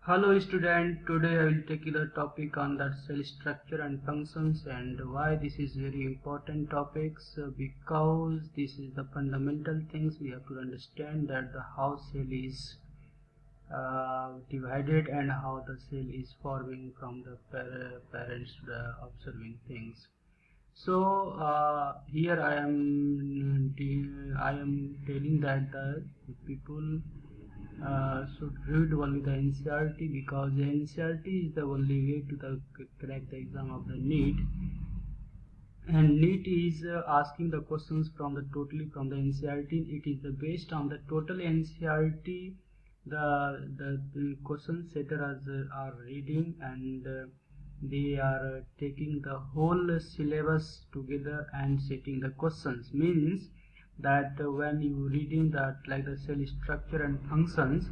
Hello student, today I will take you the topic on that cell structure and functions, and why this is very important topics, because this is the fundamental things we have to understand, that the how cell is divided and how the cell is forming from the parents to the observing things. So here I am telling that the people should read only the NCERT, because the NCERT is the only way to crack the exam of the NEET. And NEET is asking the questions from the totally from the NCERT. It is based on the total NCERT. The question setters are reading, and they are taking the whole syllabus together and setting the questions. Means that when you reading that like the cell structure and functions,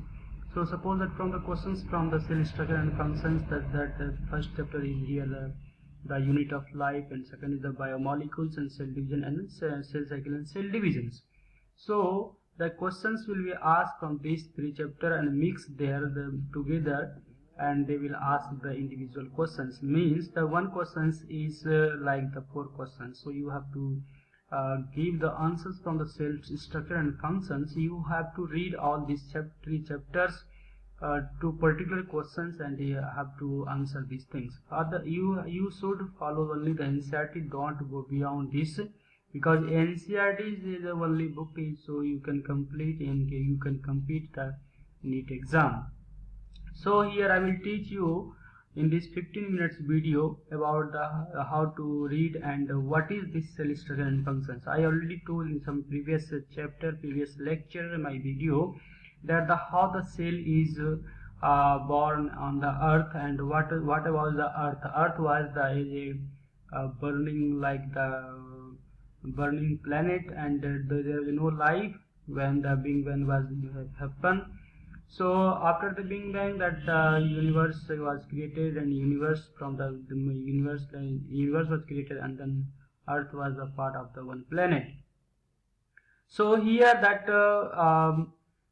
so suppose that from the questions from the cell structure and functions, that the first chapter is here the unit of life, and second is the biomolecules and cell division and cell cycle and cell divisions. So the questions will be asked from these three chapters and mix them together, and they will ask the individual questions. Means the one questions is like the four questions, so you have to give the answers from the cell structure and functions. You have to read all these three chapters to particular questions, and you have to answer these things. You should follow only the NCERT, don't go beyond this, because NCERT is the only book, so you can complete and you can compete the NEET exam. So here I will teach you in this 15 minutes video about the how to read and what is this cell structure and functions. I already told in some previous chapter, previous lecture, my video, that the how the cell is born on the earth, and what was the earth. Earth was the burning, like the burning planet, and there was no life when the Big Bang was happened. So after the Big Bang, that universe was created, and universe from the universe was created, and then Earth was a part of the one planet. So here that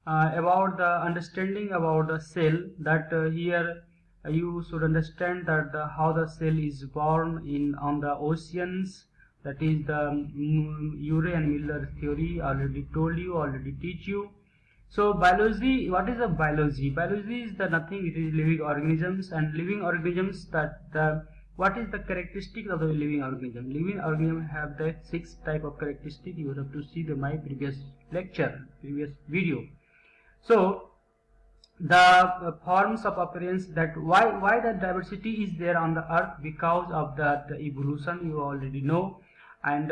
about the understanding about the cell, that here you should understand that how the cell is born in on the oceans. That is the Urey and Miller theory. Already told you, already teach you. So biology, what is the biology? Biology is the nothing, it is living organisms, and living organisms, that what is the characteristic of the living organism? Living organism have the 6 type of characteristic. You have to see my previous lecture, previous video. So the forms of appearance, that why the diversity is there on the earth, because of the evolution, you already know. And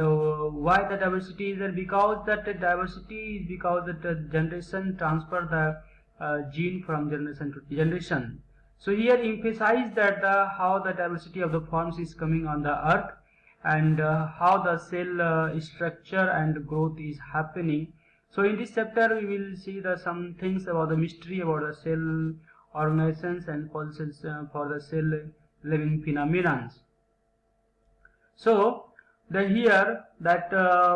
why the diversity is there? Because that the diversity is because that the generation transfer the gene from generation to generation. So here emphasize that how the diversity of the forms is coming on the earth, and how the cell structure and growth is happening. So in this chapter we will see some things about the mystery about the cell organizations and for the cell living phenomena. So here that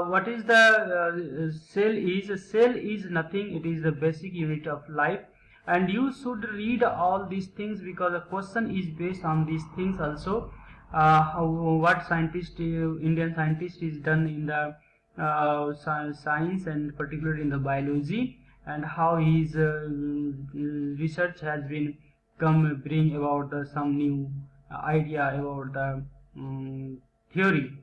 what is the cell is? A cell is nothing, it is the basic unit of life, and you should read all these things, because the question is based on these things also. What Indian scientist is done in the science, and particularly in the biology, and how his research has been bring about some new idea about the theory.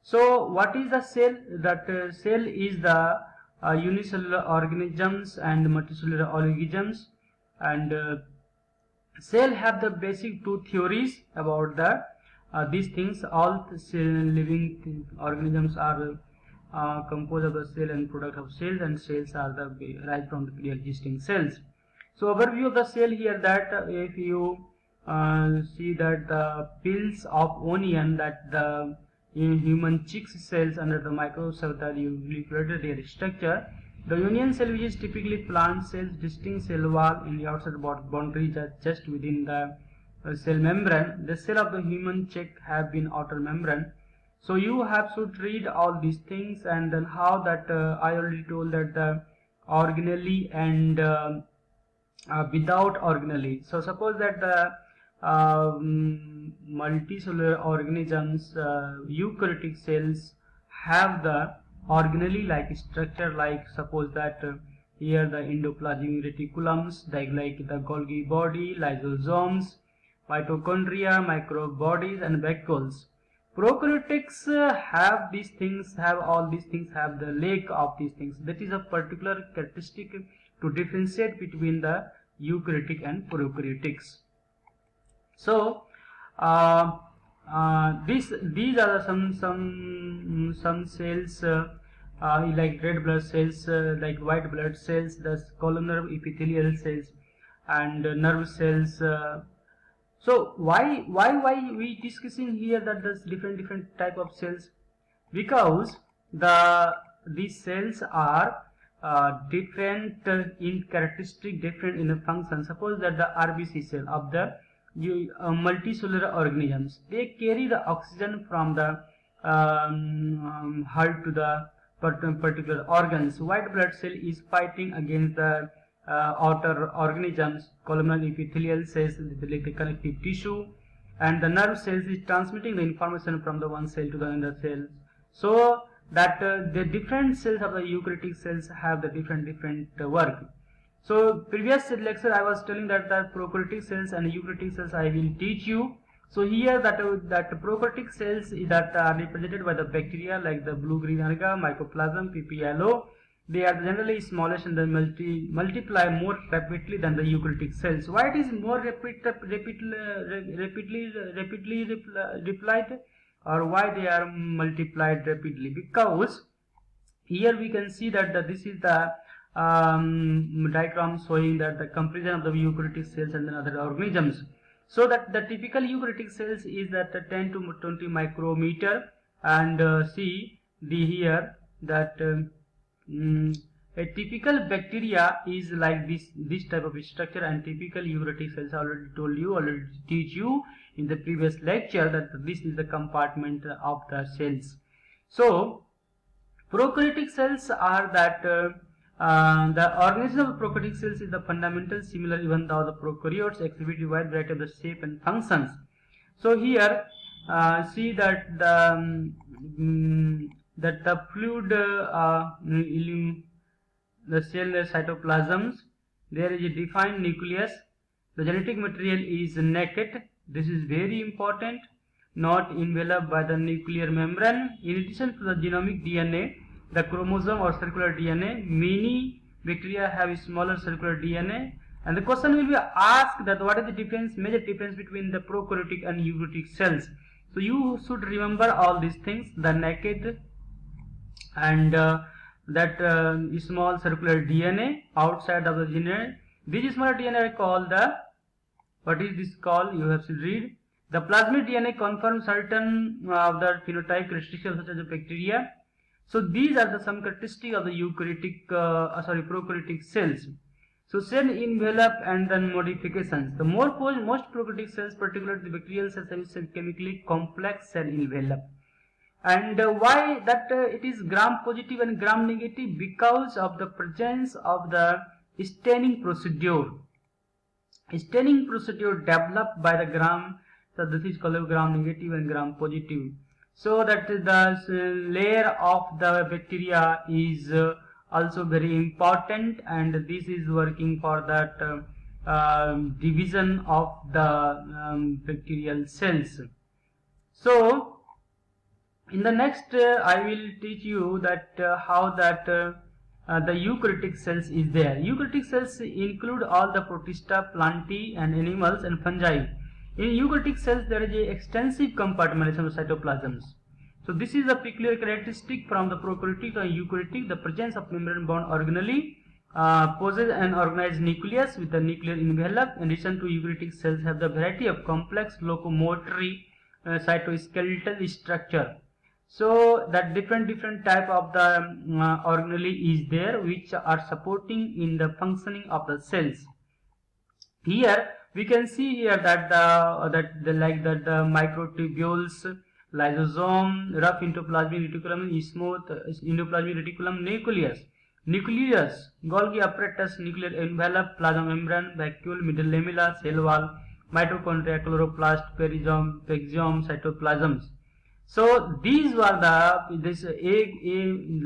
So what is the cell? That cell is the unicellular organisms and multicellular organisms, and cell have the basic 2 theories about the these things. All living organisms are composed of the cell and product of cells, and cells are the rise from the pre-existing cells. So overview of the cell here, that if you see that the peels of onion, that the human chicks cells under the microscope that you recreated their structure. The onion cell, which is typically plant cells, distinct cell wall in the outside boundary just within the cell membrane. The cell of the human chick have been outer membrane. So you have to read all these things, and then how that I already told that the organelle and without organelle. So suppose that the multicellular organisms, eukaryotic cells, have the organelle like structure, like suppose that here the endoplasmic reticulums, like the Golgi body, lysosomes, mitochondria, microbe bodies, and vacuoles. Prokaryotics have these things, have all these things, have the lack of these things. That is a particular characteristic to differentiate between the eukaryotic and prokaryotics. So these are some cells like red blood cells, like white blood cells, the columnar epithelial cells, and nerve cells. So why we discussing here that there's different type of cells? Because these cells are different in characteristic, different in the function. Suppose that the RBC cell of the multicellular organisms, they carry the oxygen from the heart to the particular organs. White blood cell is fighting against the outer organisms, columnar epithelial cells, like the connective tissue, and the nerve cells is transmitting the information from the one cell to the another cell. So that the different cells of the eukaryotic cells have the different work. So previous lecture I was telling that the prokaryotic cells and eukaryotic cells I will teach you. So here that prokaryotic cells that are represented by the bacteria like the blue-green alga, mycoplasm, PPLO. They are generally smallest and they multiply more rapidly than the eukaryotic cells. Why it is more rapidly replied, or why they are multiplied rapidly? Because here we can see that this is the diagram showing that the comparison of the eukaryotic cells and other organisms. So that the typical eukaryotic cells is that 10 to 20 micrometer, and see the here that a typical bacteria is like this type of structure, and typical eukaryotic cells I already teach you in the previous lecture that this is the compartment of the cells. So prokaryotic cells are that the organism of prokaryotic cells is the fundamental similar, even though the prokaryotes exhibit a wide variety of the shape and functions. So here see that the fluid, the cell cytoplasms, there is a defined nucleus. The genetic material is naked. This is very important, not enveloped by the nuclear membrane. In addition to the genomic DNA, the chromosome or circular DNA, many bacteria have a smaller circular DNA. And the question will be asked that what is the difference, major difference between the prokaryotic and eukaryotic cells. So you should remember all these things: the naked and that small circular DNA outside of the DNA. This small DNA are called the, what is this called? You have to read. The plasmid DNA confirms certain of the phenotype restrictions such as the bacteria. So these are the some characteristics of the prokaryotic cells. So cell envelope and then modifications. The most prokaryotic cells, particularly the bacterial cells, have chemically complex cell envelope. And why that it is gram positive and gram negative? Because of the presence of the staining procedure. Staining procedure developed by the gram. So this is called gram negative and gram positive. So that the layer of the bacteria is also very important, and this is working for that division of the bacterial cells. So in the next I will teach you that how that the eukaryotic cells is there. Eukaryotic cells include all the protista, plantae, and animals and fungi. In eukaryotic cells there is a extensive compartmentalization of cytoplasms. So this is a peculiar characteristic from the prokaryotic or eukaryotic. The presence of membrane-bound organelle poses an organized nucleus with a nuclear envelope. In addition to eukaryotic cells have the variety of complex locomotory cytoskeletal structure. So that different type of the organelle is there, which are supporting in the functioning of the cells. Here we can see here that the microtubules, lysosome, rough endoplasmic reticulum, smooth endoplasmic reticulum, nucleus. nucleus, Golgi apparatus, nuclear envelope, plasma membrane, vacuole, middle lamella, cell wall, mitochondria, chloroplast, pegiome, cytoplasms. So these were the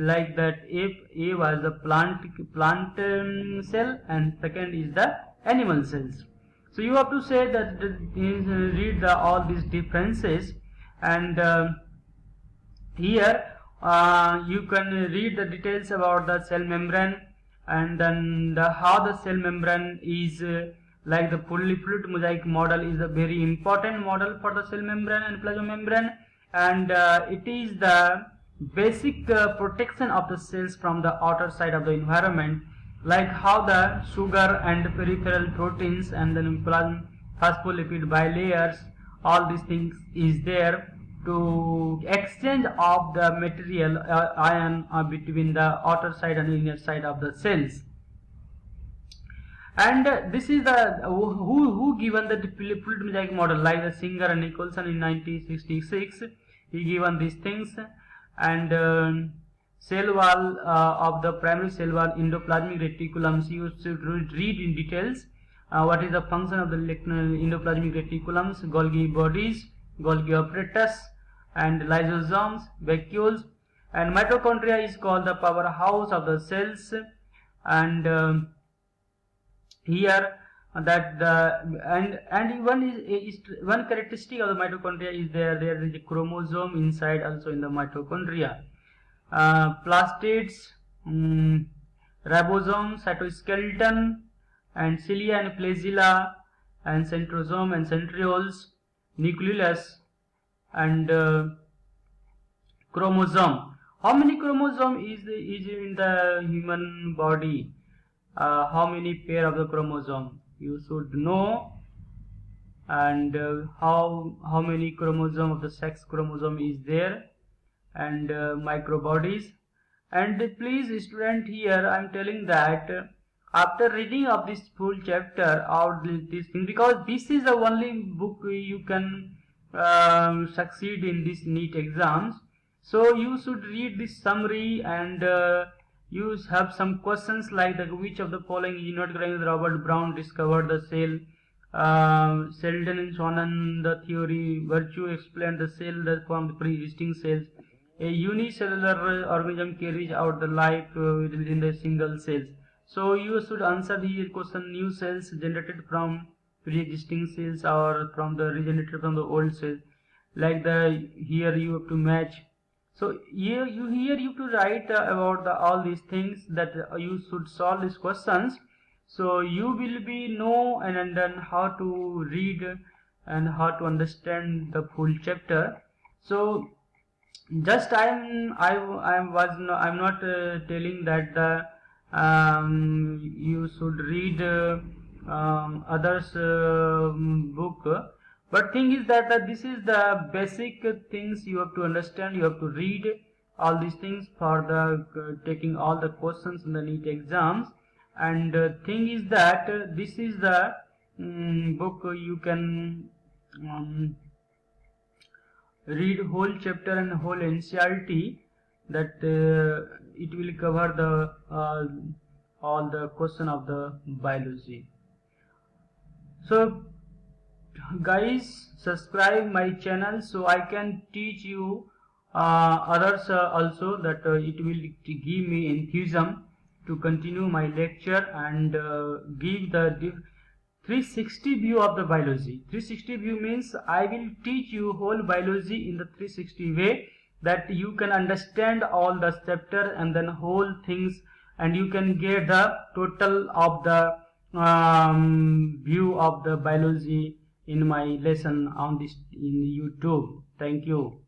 like that A was the plant cell, and second is the animal cells. So you have to say that read all these differences, and here you can read the details about the cell membrane, and then how the cell membrane is like the fluid mosaic model is a very important model for the cell membrane and plasma membrane, and it is the basic protection of the cells from the outer side of the environment, like how the sugar and peripheral proteins and then phospholipid bilayers, all these things is there to exchange of the material ion between the outer side and inner side of the cells. And this is the who given the fluid mosaic model, like the Singer and Nicholson in 1966. He given these things, and cell wall of the primary cell wall, endoplasmic reticulums. You should read in details what is the function of the endoplasmic reticulums, Golgi bodies, Golgi apparatus, and lysosomes, vacuoles, and mitochondria is called the powerhouse of the cells, and here that the and one characteristic of the mitochondria is there is a chromosome inside also in the mitochondria. Plastids, ribosome, cytoskeleton, and cilia and flagella, and centrosome and centrioles, nucleus, and chromosome. How many chromosome is in the human body? How many pair of the chromosome? You should know. And how many chromosome of the sex chromosome is there, and microbodies. And please student, here I am telling that after reading of this full chapter or this thing, because this is the only book you can succeed in this NEET exams, so you should read this summary, and you have some questions like which of the following is not correct. Robert Brown discovered the cell. Sheldon and Shannon the theory. Virtue explained the cell that form the pre-existing cells. A unicellular organism carries out the life within the single cells. So you should answer the question: new cells generated from pre-existing cells or from the regenerated from the old cells. Like here you have to match. So here you have to write about all these things, that you should solve these questions. So you will be know and then how to read and how to understand the full chapter. So just I'm not telling that you should read others book. But thing is that this is the basic things you have to understand. You have to read all these things for the taking all the questions in the NEET exams. And thing is that this is the book you can read whole chapter and whole NCERT. That it will cover the all the question of the biology. So guys, subscribe my channel so I can teach you others also, that it will give me enthusiasm to continue my lecture and give the 360 view of the biology. 360 view means I will teach you whole biology in the 360 way, that you can understand all the chapter and then whole things, and you can get the total of the view of the biology in my lesson on this in YouTube. Thank you.